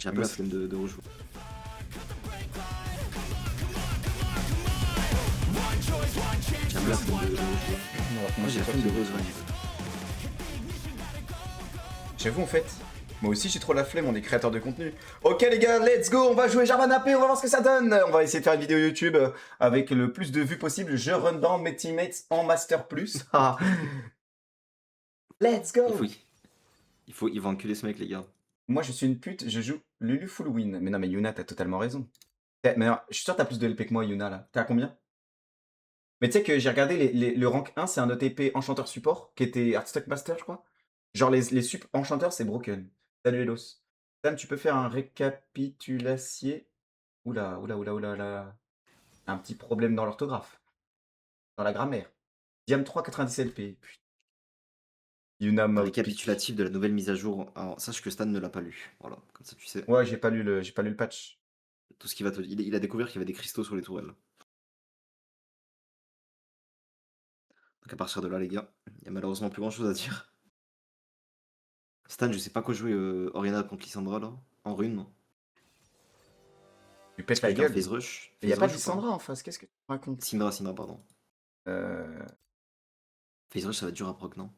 J'ai un peu la flemme de rejouer. J'ai un peu la flemme de rejouer. Moi j'ai la flemme de rejouer. J'avoue en fait, moi aussi j'ai trop la flemme, on est créateur de contenu. Ok les gars, let's go, on va jouer Jarvan AP, on va voir ce que ça donne. On va essayer de faire une vidéo YouTube avec le plus de vues possible. Je run dans mes teammates en Master Plus. Ah. Let's go. Ils vont enculer ce mec les gars. Moi je suis une pute, je joue Lulu full win. Mais non mais Yuna, t'as totalement raison. Mais non, je suis sûr que t'as plus de LP que moi Yuna là. T'es à combien? Mais tu sais que j'ai regardé le rank 1, c'est un OTP enchanteur support qui était Heartstock Master je crois. Genre les sup enchanteurs c'est broken. Salut Elos. Sam, tu peux faire un récapitulacier. Oula, oula, oula, oula, oula. Un petit problème dans l'orthographe. Dans la grammaire. Diam 3, 97 LP. Putain. Yuna Un Mouth. récapitulatif de la nouvelle mise à jour. Alors sache que Stan ne l'a pas lu. Voilà, comme ça tu sais. Ouais, j'ai pas lu le patch. Tout ce qu'il va te... il a découvert qu'il y avait des cristaux sur les tourelles. Donc à partir de là les gars, il y a malheureusement plus grand chose à dire. Stan, je sais pas quoi jouer Orianna contre Lissandra là, en rune. Tu pètes Est-ce que la je garde gueule. Phase Rush? Il y a Phase pas Rush ou Lissandra en face, qu'est-ce que tu racontes? Syndra, pardon. euh... Phase Rush ça va être dur à proc, non?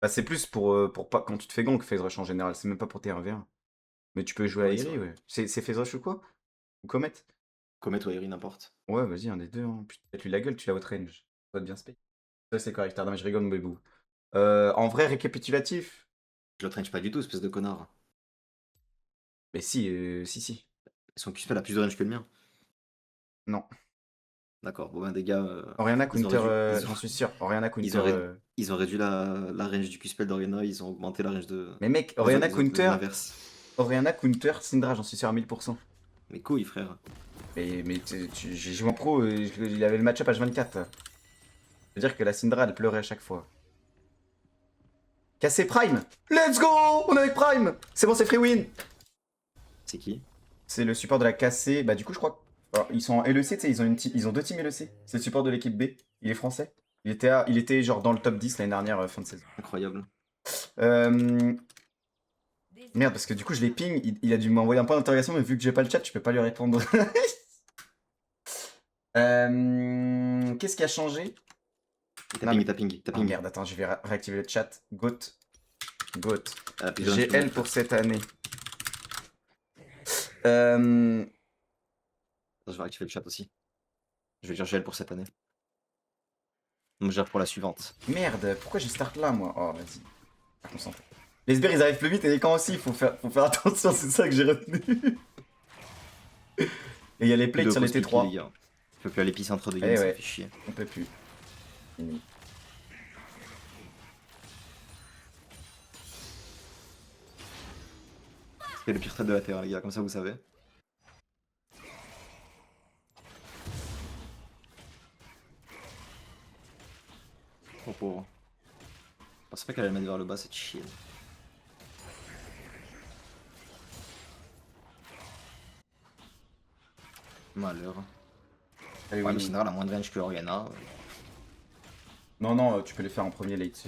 Bah, c'est plus pour pas quand tu te fais gank Phase Rush en général, c'est même pas pour tes 1v1. Mais tu peux jouer à Ouais, c'est Eri, vrai. ouais. C'est Phase Rush ou quoi? Ou Comet? Comet ou Aerie, n'importe. Ouais, vas-y, un des deux. Hein. Putain, pète-lui la gueule, tu l'as outrange. Ça va te bien spec. Ça, c'est correct. Non, mais je rigole, mon bébou. En vrai, récapitulatif. Je le traîne pas du tout, espèce de connard. Mais si, si. Son QSpell a plus de range que le mien. Non. D'accord, bon ben des gars. Oriana ils ont Counter, réduit- j'en suis sûr. Oriana ils Counter. ont réduit, ils ont réduit la range du QSpell d'Orianna, ils ont augmenté la range de. Mais mec, des Oriana autres, Counter. l'inverse. Oriana Counter, Syndra, j'en suis sûr à 1000%. Mais couilles, frère. Mais j'ai joué en pro, il avait le match-up H24. Ça veut dire que la Syndra, elle pleurait à chaque fois. Cassé Prime. Let's go. On est avec Prime. C'est bon, c'est free win. C'est qui? C'est le support de la cassée. Bah du coup, je crois. Alors, ils sont en LEC, tu sais, ils ont deux teams LEC. C'est le support de l'équipe B. Il est français. Il était genre dans le top 10 l'année dernière, fin de saison. Incroyable. Merde, parce que du coup, je l'ai ping. Il a dû m'envoyer un point d'interrogation, mais vu que j'ai pas le chat, je peux pas lui répondre. Qu'est-ce qui a changé? T'as ping. Oh, merde, attends, je vais réactiver le chat. Goat. Ah, plus de range que GL moi, pour frère. cette année. Je vais activer le chat aussi. Je vais dire GL pour cette année. On me gère pour la suivante. Merde, pourquoi j'ai start là, moi? Oh, vas-y. Pas concentré. Les sbires, ils arrivent plus vite et les camps aussi, faut faire attention, c'est ça que j'ai retenu. Et il y a les plates sur les T3. Les gars. Je peux plus aller pisser entre deux games, Eh ça me ouais. fait chier. On peut plus. Fini. C'est le pire trade de la Terre, les gars, comme ça vous savez. Oh pauvre. Je pensais pas qu'elle allait mettre vers le bas cette chienne. Malheur. Allez, Ouais, oui. mais Syndra elle a moins de range que Orianna. Non, tu peux les faire en premier late.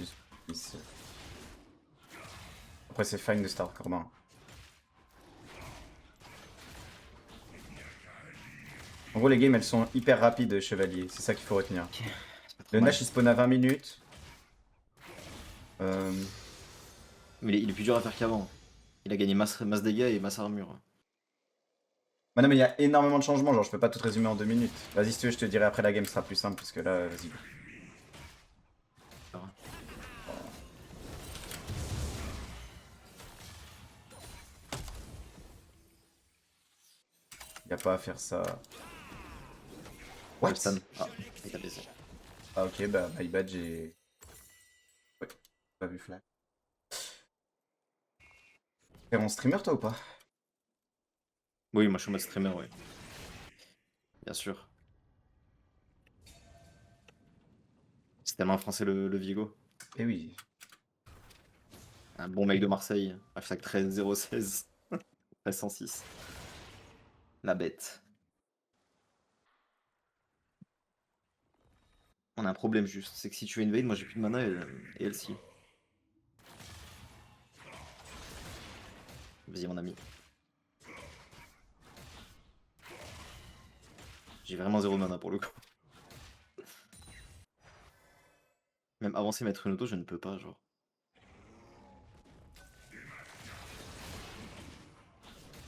Après, c'est fine de start Corbin. En gros, les games, elles sont hyper rapides, chevalier. C'est ça qu'il faut retenir. Okay. Le Nash, il spawn à 20 minutes. Mais il est plus dur à faire qu'avant. Il a gagné masse dégâts et masse armure. Bah non, mais il y a énormément de changements. Genre, je peux pas tout résumer en 2 minutes. Vas-y, si tu veux, je te dirai après la game, ce sera plus simple. Parce que là, vas-y. Y a pas à faire ça. What? Ah, il t'a baisé. Ah, ok, bah, my bad, j'ai. Ouais, pas vu flag. T'es en streamer, toi, ou pas? Oui, moi je suis en mode streamer, oui. Bien sûr. C'est tellement français le Vigo. Eh oui. Un bon mec de Marseille. Hashtag 13016. 13106. La bête. On a un problème juste, c'est que si tu veux invade, moi j'ai plus de mana et elle si. Vas-y mon ami. J'ai vraiment 0 mana pour le coup. Même avancer, mettre une auto, je ne peux pas, genre.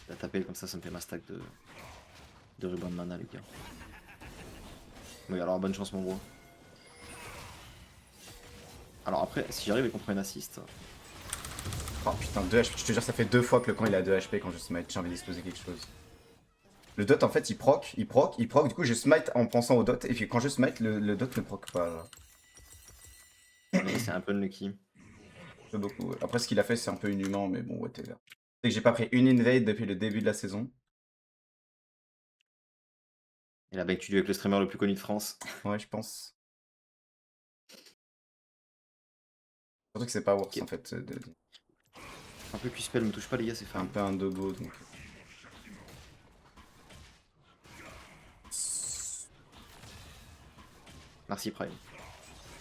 La taper comme ça me fait ma stack de ruban de mana, les gars. Oui, alors bonne chance, mon bro. Alors après, si j'arrive et qu'on prend une assist, Oh putain, 2 HP. Je te jure, ça fait 2 fois que le camp il a 2 HP quand je smite. J'ai envie d'exploser quelque chose. Le dot en fait il proc, il proc, il proc. Du coup, je smite en pensant au dot. Et puis quand je smite, le dot ne proc pas. Genre. mais c'est un peu unlucky. Pas beaucoup. Ouais. Après, ce qu'il a fait, c'est un peu inhumain, mais bon, whatever. C'est que j'ai pas pris une invade depuis le début de la saison. Et là, bah, tu joues avec le streamer le plus connu de France. Ouais, je pense. Surtout que c'est pas worse Ok. en fait. Un peu Q-spell, me touche pas, les gars, c'est C'est un fun. peu un dogo donc. Merci, Prime.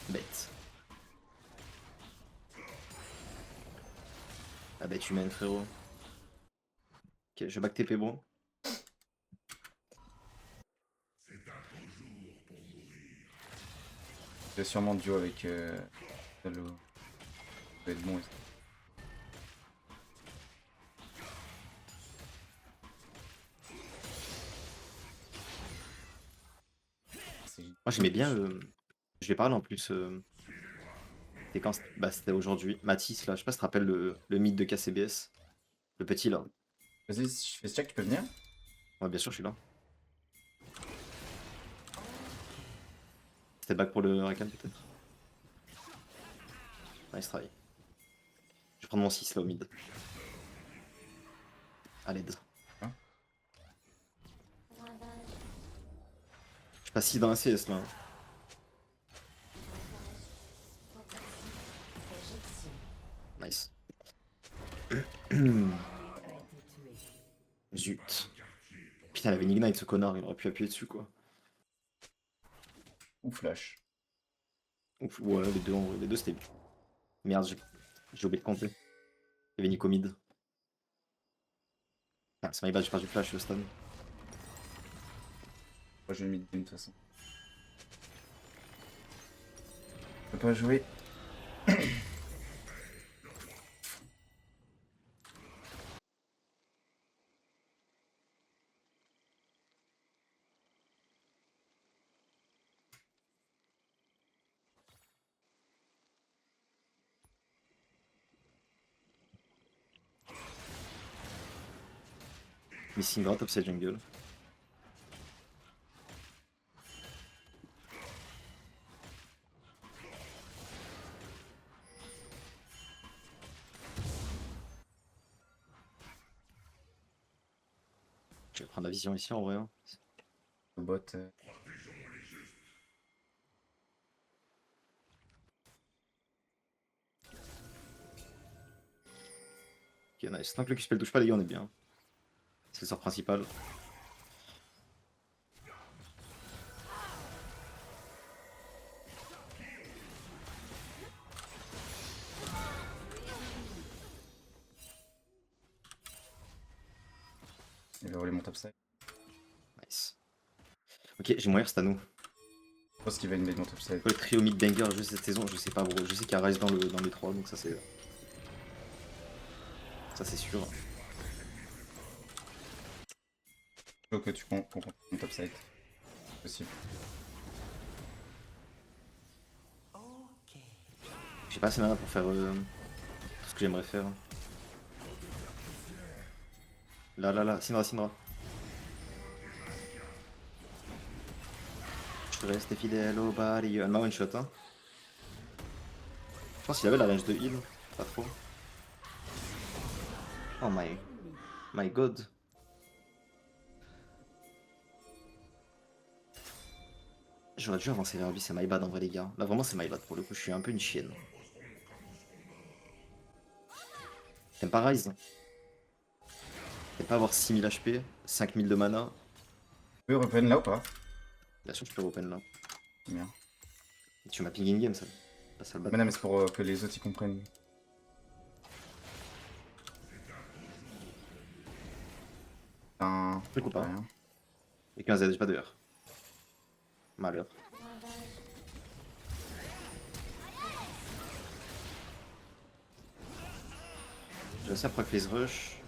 Bête. La bête humaine, frérot. Ok, je back TP, bro. Je vais sûrement duo avec Salo. Ça va être bon. Moi, j'aimais bien. Je vais parler en plus. C'était quand? Bah, c'était aujourd'hui. Mathis, là, je sais pas si tu te rappelles le mythe de KCBS. Le petit, là. Vas-y, si je fais ce check, tu peux venir? Ouais, bien sûr, je suis là. C'était back pour le Rakan, peut-être. Nice try. Je vais prendre mon 6 là au mid. À l'aide. Hein. Je suis pas 6 dans un CS là. Nice. Zut. Putain, il avait une ignite ce connard, il aurait pu appuyer dessus quoi. Ou flash. Ouf, ouais, les deux en vrai, les deux c'était. Merde, j'ai oublié de compter. Il y avait Nico mid. Ah, c'est my bad, j'ai perdu flash le stun. Moi, je vais mid game de toute façon. Je peux pas jouer. Missing top side jungle. Je vais prendre la vision ici en vrai. Hein. Le bot. Ok, nice. Tant que le Q-spell touche pas, les gars, on est bien. C'est le sort principal. Il va voler mon top side. Nice. Ok, j'ai moyen c'est à nous. Je pense qu'il va invade mon top side. Le trio mid banger juste cette saison, je sais pas bro. Je sais qu'il y a Rise dans les 3, donc ça c'est. Ça c'est sûr. Je veux que tu comptes mon top side. Possible. J'ai pas assez de mana pour faire tout ce que j'aimerais faire. Là, Syndra. Je reste fidèle au body. Elle m'a one shot hein. Je pense qu'il avait la range de heal. Pas trop. Oh my god. J'aurais dû avancer vers lui, c'est my bad en vrai les gars. Là vraiment c'est my bad pour le coup, je suis un peu une chienne. T'aimes pas Rise? T'aimes pas avoir 6000 HP, 5000 de mana? Tu peux reprendre là ou pas? Bien sûr je peux open là. Bien. Et tu m'as ping in game ça. Pas ça le Mais bat. non, mais c'est pour que les autres y comprennent. Je coup pas. Rien. Et 15 Z, j'ai pas de R. Malheur. J'ai aussi un proc phase rush.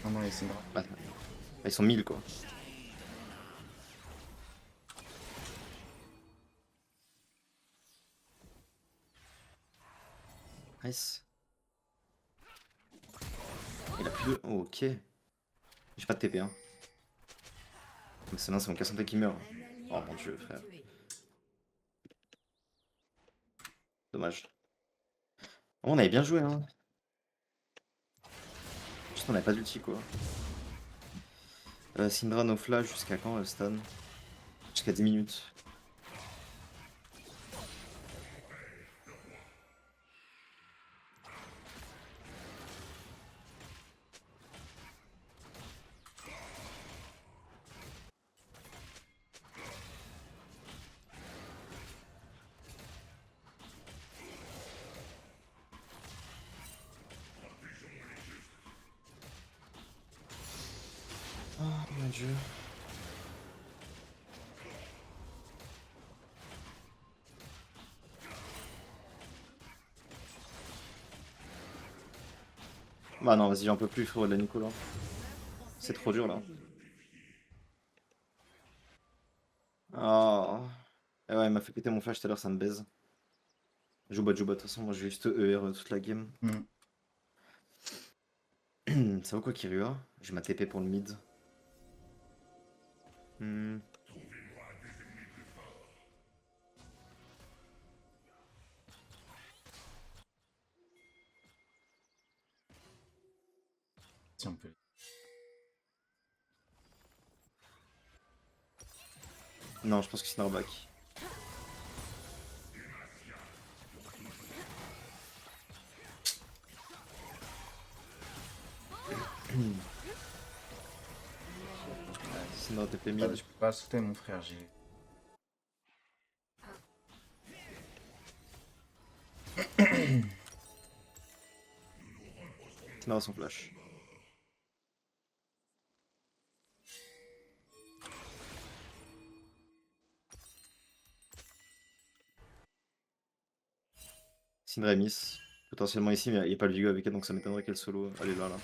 Non, non, les Syndra. Bah, ils sont 1000 quoi. Nice. Il a plus de... Oh, ok. J'ai pas de TP hein. Mais c'est mon Cassandra qui meurt. Oh mon dieu frère. Dommage. Oh, on avait bien joué hein. Juste on avait pas d'ulti quoi. Syndra no flash jusqu'à quand stun? Jusqu'à 10 minutes. Oh mon dieu. Bah non, vas-y, j'en peux plus, frérot, de la Nicolas. C'est trop dur là. Oh. Et ouais, il m'a fait péter mon flash tout à l'heure, ça me baise. Joue bot, de toute façon, moi j'ai juste ER toute la game. Ça vaut quoi Kirua? J'ai ma TP pour le mid. Si on peut. Non, je pense que c'est Narback. Sinon TP mid. Je peux pas sauter mon frère, j'ai. Sinon son flash. Syndra miss. Potentiellement ici, mais il n'y a pas le Vigo avec elle, donc ça m'étonnerait qu'elle solo. Elle est là, là.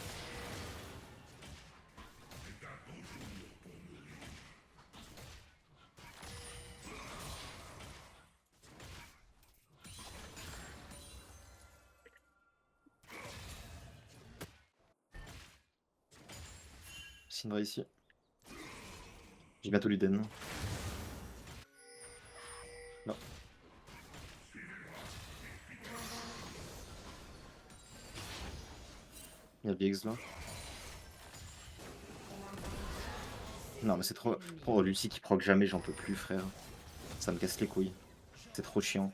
Syndra ici. J'ai bientôt l'Uden. Non. Il y a le BX là. Non mais c'est trop... Oh Lucie qui proc jamais, j'en peux plus frère. Ça me casse les couilles. C'est trop chiant.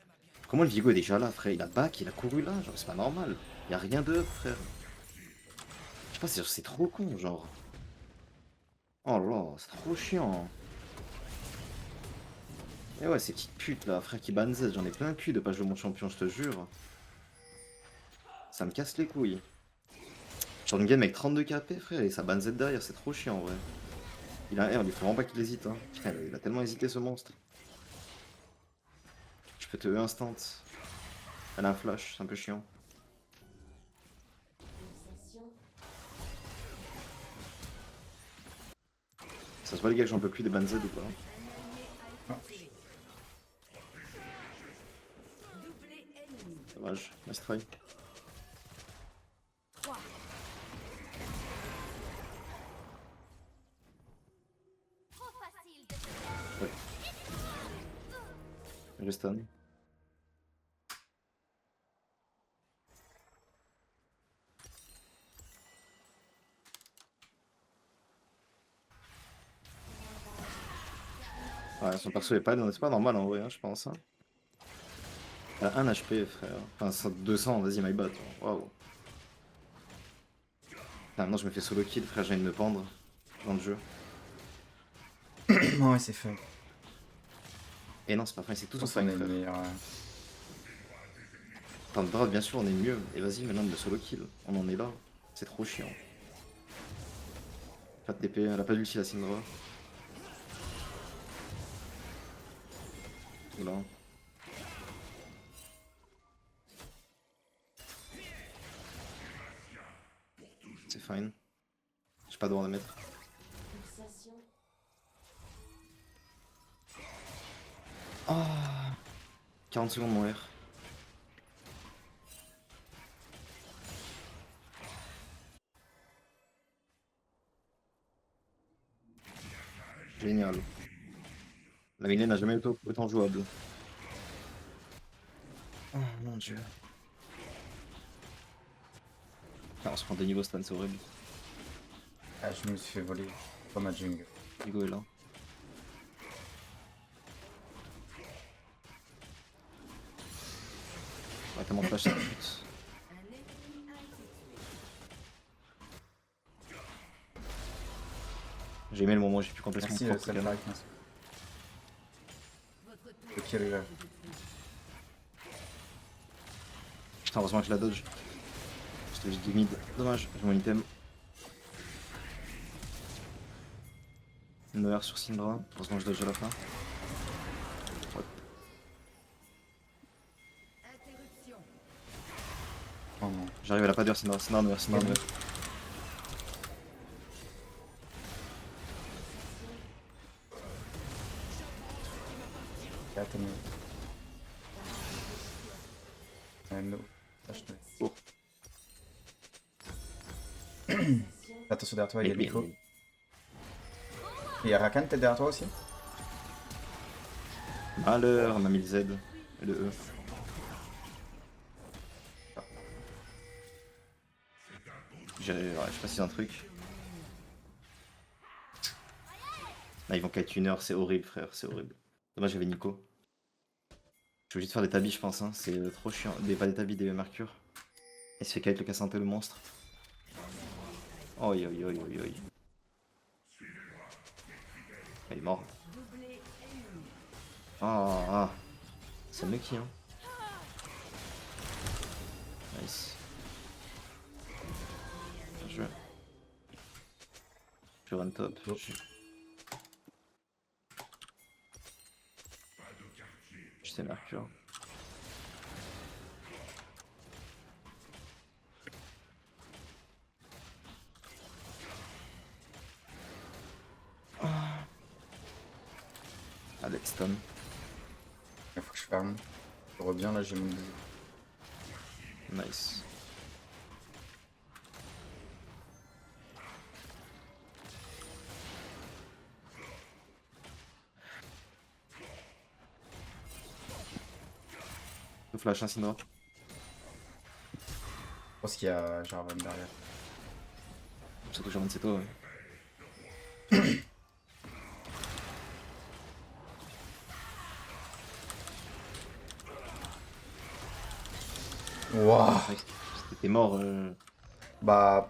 Comment le Vigo est déjà là frère? Il a back, il a couru là, genre c'est pas normal. Y a rien de frère. Je sais pas, c'est trop con genre. Oh là là, c'est trop chiant. Et ouais, ces petites putes là, frère qui ban Z, j'en ai plein le cul de pas jouer mon champion, je te jure. Ça me casse les couilles. Genre une game avec 32 KP frère et ça ban Z derrière, c'est trop chiant en vrai. Il a un R, il faut vraiment pas qu'il hésite hein. Putain, il a tellement hésité ce monstre. Je peux te E instant. Elle a un flash, c'est un peu chiant. Ça se voit les gars que j'en peux plus des ban Z ou pas? Dommage, nice try. Ouais. Je stun. Ouais, son perso est pas, c'est pas normal en vrai, hein, je pense. Hein. Elle a 1 HP, frère. Enfin, 200, vas-y, my bot. Waouh. Maintenant, je me fais solo kill, frère, je viens de me pendre dans le jeu. Ouais, c'est fun. Et non, c'est pas fin, c'est tout son On fang, est frère. meilleur. Tant de drop, bien sûr, on est mieux. Et vas-y, maintenant, de solo kill. On en est là. C'est trop chiant. Pas de TP, elle a pas d'ulti la Syndra. Là. C'est fine. J'ai pas de droit à mettre. Ah, 40 secondes mon R. Génial. La mêlée n'a jamais été autant jouable. Oh mon dieu. Ah, on se prend des niveaux stun, c'est horrible. Ah, je me suis fait voler. Pas ma jungle. Hugo est là. Ouais, t'as mon flash, ça pute. J'ai aimé le moment où j'ai pu complètement Merci, propre ça me canon. paraît merci. Ok, les gars. Putain, heureusement que je la dodge. J'étais juste du mid. Dommage, j'ai mon item. Une R sur Syndra. Heureusement que je dodge à la fin. Ouais. Oh non. J'arrive à la pas d'heure, Syndra. Syndra, Noir, Syndra, Noir. Attends, no. Oh. Attention derrière toi, il y a Mais- Nico. mais- Il y a Rakan peut-être derrière toi aussi? Malheur, on a mis le Z et le E. Ouais, je sais pas si c'est un truc. Là, ils vont kite une heure, c'est horrible, frère, c'est horrible. Dommage, j'avais Nico. Je suis obligé de faire des tabis, je pense, hein. C'est trop chiant. Pas des tabis, des mercure. Il se fait kite le casse un peu le monstre. Oi, oi, oi, oi, oi. Il est mort. Ah. C'est Lucky, hein. Nice. Bien joué. Je run top. J'étais mercure. Allez, stun. Il faut que je farm. Je reviens là, j'ai mon bisou. Nice. Le flash, un Syndra. Je pense qu'il y a Jarvan derrière. Surtout Jarvan, c'est toi, ouais. Wouah. T'es mort. Bah.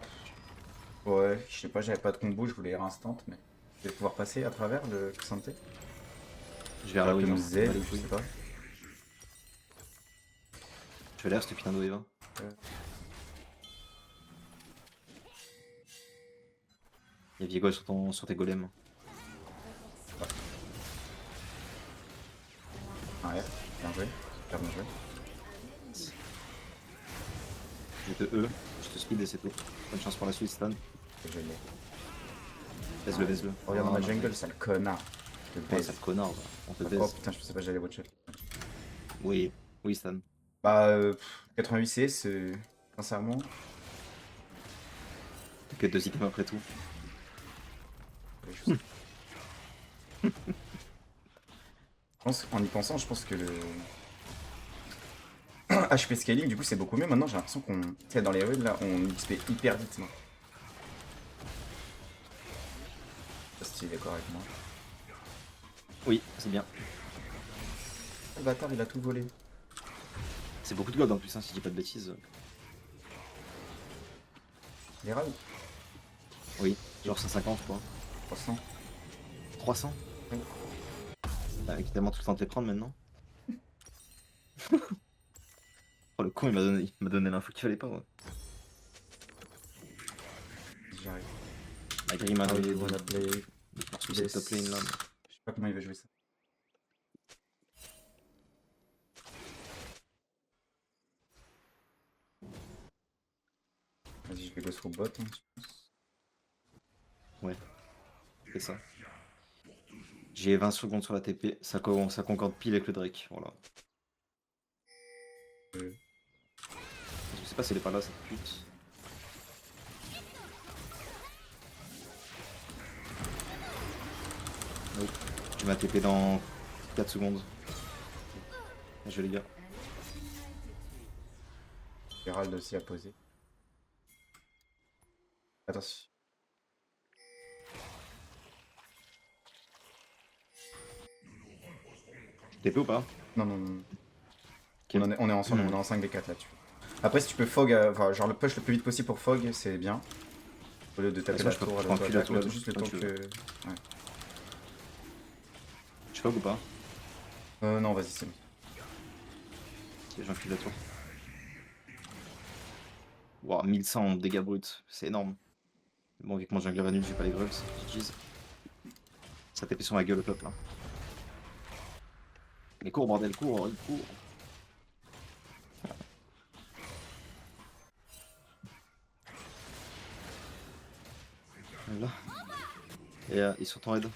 Ouais, je sais pas, j'avais pas de combo, je voulais instant, mais. Je vais pouvoir passer à travers le santé. Je vais à la Comme wave. Z, Hein. je sais pas. Je vais l'air, ce putain de wave. Hein. Il y a Viego sur tes golems. Ah ouais, bien joué. Super bien joué. Je te E, je te speed et c'est tout. Bonne chance pour la suite, Stan. Je l'ai. Baise-le, baise-le. Regarde Ah, ma non, jungle, mais- sale connard. Je te Ouais, baise. sale connard, va. On te Oh baise. putain, je pensais pas que j'allais watcher. Oui, oui, Stan. Bah, 88 CS, sincèrement. Que 2 items après tout. Je pense, en y pensant, je pense que le HP scaling, du coup, c'est beaucoup mieux. Maintenant, j'ai l'impression qu'on, tu sais, dans les rues, là, on XP hyper vite. Moi. Je sais pas si tu es d'accord avec moi. Oui, c'est bien. Le bâtard, il a tout volé. C'est beaucoup de gold en plus, hein, si je dis pas de bêtises. Les rails, Oui, genre 150, je crois. 300. 300 Oui. Avec tellement tout le temps de les prendre maintenant. Oh, le con, il m'a donné l'info qu'il fallait pas, ouais. J'y arrive. La grime a Ah oui, de wanna play poursuivre cette top lane là. Je sais pas comment il veut jouer ça. Vas-y, je vais go sur bot, hein, je pense. Ouais, c'est ça. J'ai 20 secondes sur la TP, ça concorde pile avec le Drake, voilà. Euh, Je sais pas s'il est pas là, cette pute. Nope. Je vais TP dans 4 secondes. Je vais les gars. Herald aussi à poser. Attention. TP ou pas? Non, non, non. Ok. On est ensemble, on est en 5v4 là-dessus. Après, si tu peux fog, enfin, genre le push le plus vite possible pour fog, c'est bien. Au lieu de taper Façon, la je peux tour, prendre le plus la tour, juste le comme temps tu que. veux. Ouais. Je fog ou pas? Non, vas-y, c'est bon. Ok, j'enfile la tour. Wow, 1100 dégâts bruts, c'est énorme. Bon, vu que mon jungler va nul, j'ai pas les grubs, j'utilise. Ça TP sur ma gueule au top là. Mais cours, bordel, cours, il court. Là. Et ils sont en raid.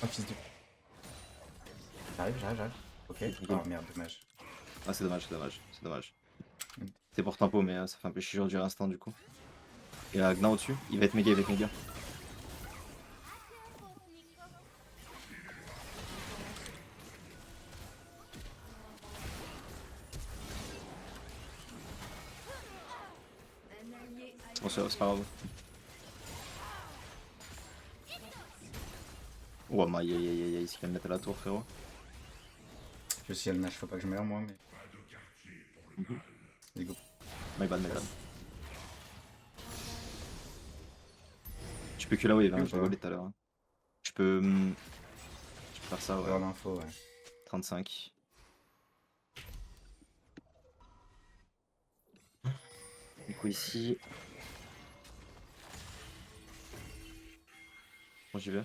Oh, fils de. J'arrive. Ok. Oh merde, dommage. Ah, c'est dommage, c'est dommage, c'est dommage. Mm. C'est pour tempo, mais ça fait un peu chiant du instant du coup. Et Gna au-dessus, il va être méga, Bon, c'est pas grave. Oh, aïe, il vient de mettre à la tour, frérot. Je suis Nage, faut pas que je meure moi, mais. Let's go. My bad. Tu peux que la wave, hein, je l'ai volé tout à l'heure. Hein. Je peux faire ça, Avoir ouais. l'info, ouais. 35. Du coup, ici. Bon, j'y vais.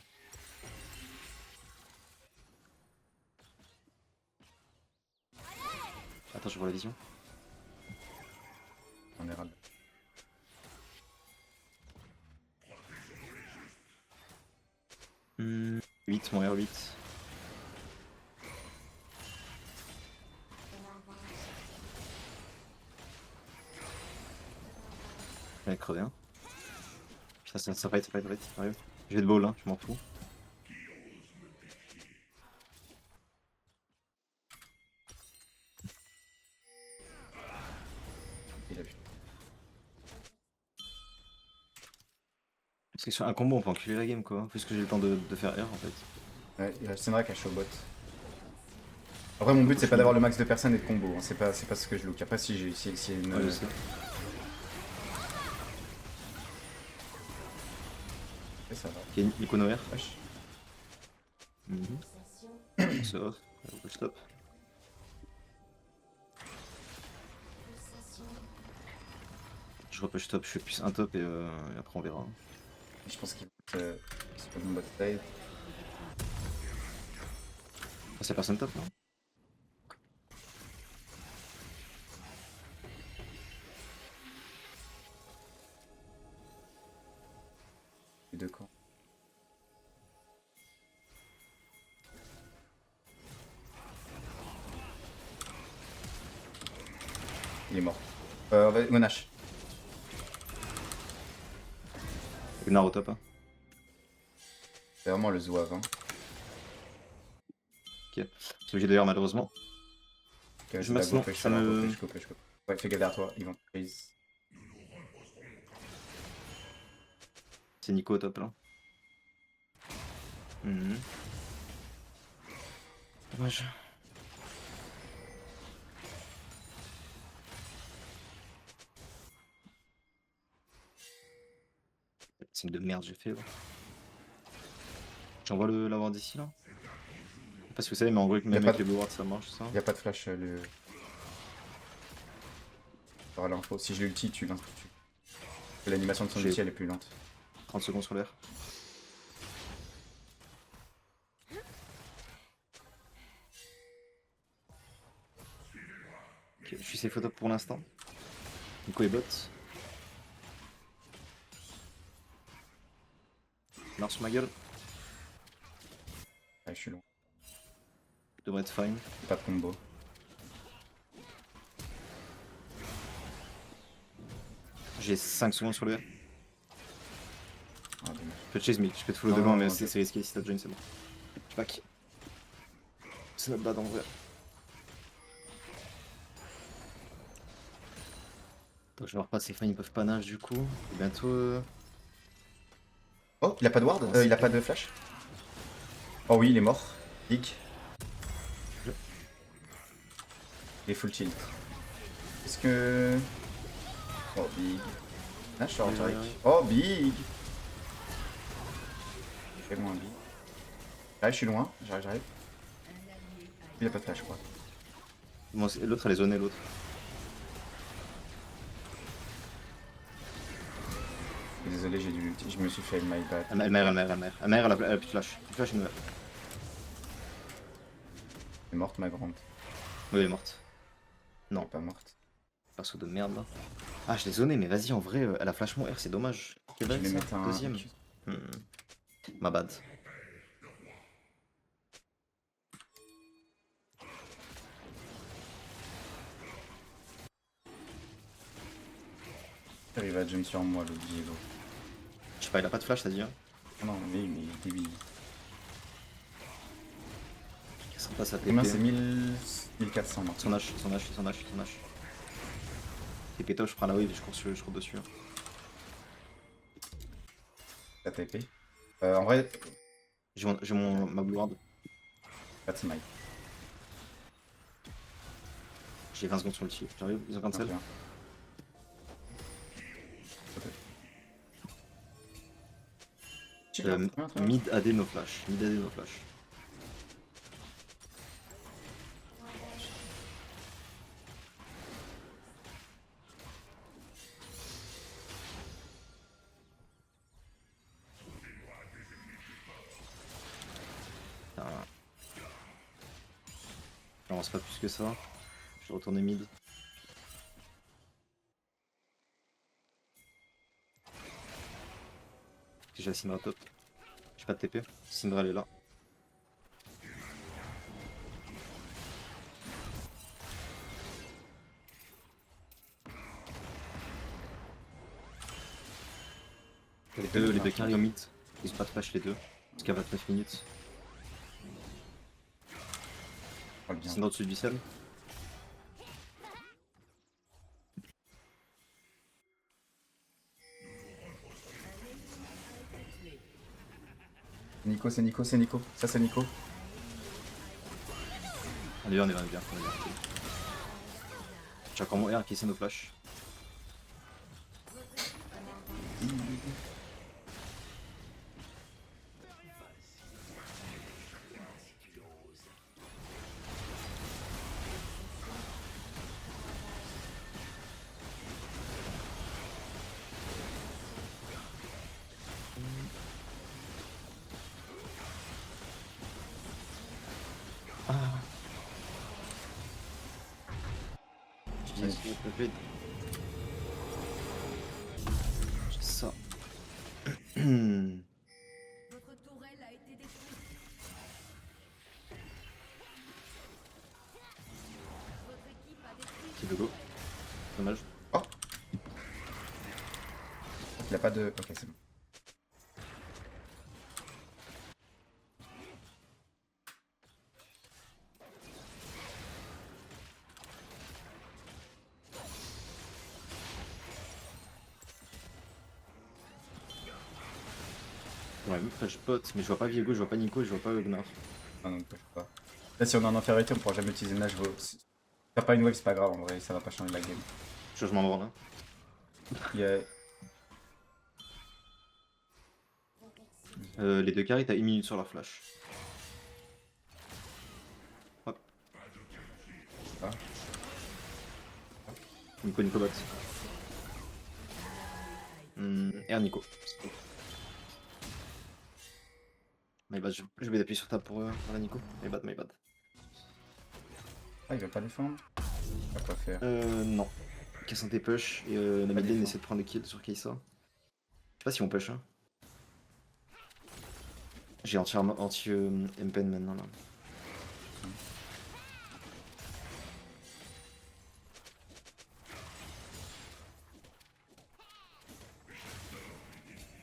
Attends, je vois la vision. On est rad. Hmm, 8, mon R8. Je vais crever, hein. Putain, ça fight, arrive. Je vais de ball, hein, je m'en fous. Il a vu. Parce que sur un combo, on peut enculer la game, quoi. Puisque j'ai le temps de faire R, en fait. Ouais, il a Syndra qui a show bot. Après, mon but c'est pas d'avoir le max de personnes et de combo, hein. C'est pas ce que je look. Après, si j'ai une. Ouais, je sais. Et ça va. Il y a une icono R. Wesh. C'est off. Stop. Je repush top, je fais plus un top et après on verra. Je pense qu'il va se faire une bot side. Ah, c'est personne top, non? Les deux camps. Il est mort. Monash. Gnar au top, hein. C'est vraiment le zouave, hein. Ok. C'est obligé d'ailleurs, malheureusement. Ok, Je mets coupe, ça me... je coupe. Ouais, fais gaffe derrière toi, ils vont freeze. C'est Nico au top, là. Dommage. Signe de merde j'ai fait. Ouais. J'envoie la ward d'ici là. Parce que vous savez, mais en gros, même avec les blue wards ça marche ça. Y'a pas de flash, T'auras l'info. Si je l'ulti, tu l'as. L'animation de son ulti elle est plus lente. 30 secondes sur l'air. Ok, je suis safe au top pour l'instant. Nico est bot. Meurs sur ma gueule. Ouais, je suis long. Devrait être fine. Pas de combo. J'ai 5 secondes sur le R. Ah, dommage. Je peux te chase mid, je peux te follow Non, de loin, non, mais non, c'est risqué si t'as join, c'est bon. Je back. C'est notre bad en vrai. Attends, je vais voir pas ces fins, ils peuvent pas nage du coup. Et bientôt. Oh, il a pas de ward il a pas de flash. Oh oui, il est mort. Dick. Il est full tilt. Est-ce que... Oh, big. Ah, je suis en direct. Oh, big. Fais-moi un big. J'arrive, je suis loin. J'arrive. Il a pas de flash, je crois. Bon, l'autre elle est zonée, l'autre. Désolé, j'ai dû l'ulti. Je me suis fait my bad. Elle meurt. Elle a plus de flash. Plus de flash, elle meurt. Elle est morte, ma grande. Oui, elle est morte. Elle Non, est pas morte. perso de merde là. Ah, je l'ai zoné, mais vas-y, en vrai, elle a flash mon R, c'est dommage. Je vais mettre un... Deuxième. Ma bad. Il va jump sur moi, le Diego. Je sais pas, il a pas de flash, t'as dit, hein. Oh non, mais il est débile. Il sera pas sa TP. Combien c'est 1400 morts. Son H. TP top, je prends la wave et je cours dessus. Ta TP. En vrai, J'ai ma blue ward. pas de smite. J'ai 20 secondes sur le chief. J'arrive, ils ont cancel. Bien. Mid AD no flash. Putain. J'avance pas plus que ça. Je vais retourner mid. J'ai la Syndra top. J'ai pas de TP. Syndra elle est là. Les deux carry au mid. Ils ont pas de flash les deux. Jusqu'à 29 minutes. Oh, bien. Syndra au-dessus du sel. Nico, c'est Nico, c'est Nico. Ça, c'est Nico. On est bien. J'ai encore mon R qui essaie nos flash. J'ai ça. Votre tourelle a été détruite. Votre équipe a détruit. Petit logo. Dommage. Oh. Il a pas de... Ok, c'est bon. Ouais, je pote, mais je vois pas Viego, je vois pas Nico, je vois pas Gnard. Ah non, je peux pas. Là, si on est en infériorité, on pourra jamais utiliser Nage. Si t'as pas une wave, c'est pas grave en vrai, ça va pas changer la game. Je m'en branle là. Il y a... Les deux carries, t'as 1 minute sur leur flash. Hop. Ah. Nico bot. R Nico. My bad, je vais appuyer sur ta pour la Nico. My bad, my bad. Ah, il va pas défendre. Il va pas faire. Non. Casse un tes push et la mid lane défendre. essaie de prendre le kill sur Kai'Sa. Je sais pas si on push, hein. J'ai anti Mpen maintenant là.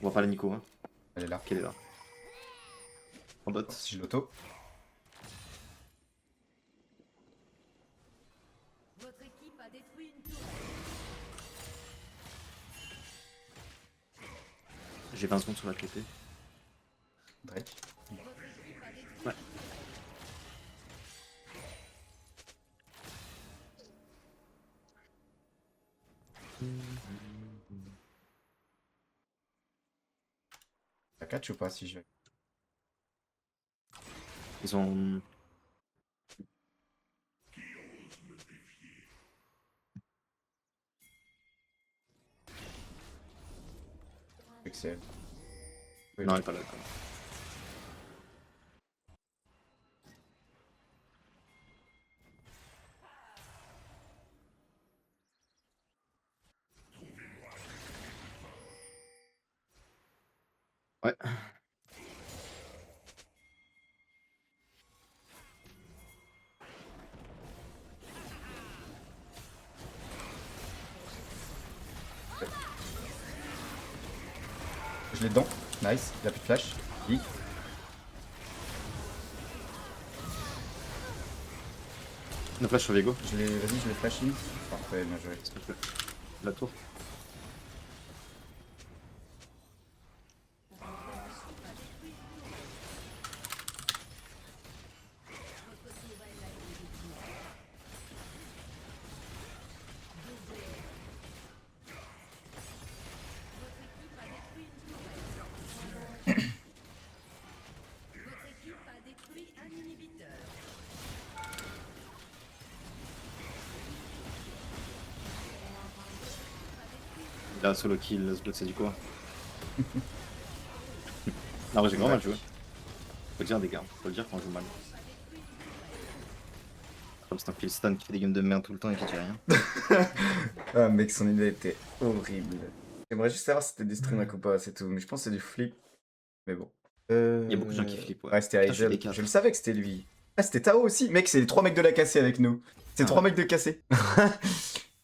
On voit pas la Nico, hein. Elle est là. Qu'elle est là. En bot. Si je l'auto. Votre équipe a détruit une tourelle. J'ai 20 secondes sur la TP. Drake. Votre équipe a détruit. Ouais. Ça catch ou pas si je vais. Ils ont. Excel. Non, elle est pas là. Quoi. Ouais. Je l'ai dedans. Nice. Il a plus de flash. Oui. Une flash sur Viego. Vas-y, je l'ai flash in. Parfait, bien joué. La tour. Votre équipe a détruit un inhibiteur. Il a solo kill, ce bot c'est du quoi. Non, mais j'ai grand mal joué. Faut le dire, des gars. Faut le dire quand on joue mal. Comme c'est un kill stun qui fait des games de merde tout le temps et qui dit rien. Ah mec, son idée était horrible. J'aimerais juste savoir si c'était des streamers ou pas, c'est tout. Mais je pense que c'est du flip. Mais bon. Il y a beaucoup de gens qui flippent, ouais. Ouais, c'était Putain, je suis Aegel. des quatre. Je le savais que c'était lui. Ah, c'était Tao aussi. Mec, c'est les 3 mecs de la cassée avec nous. C'est Ah 3 ouais. mecs de cassée.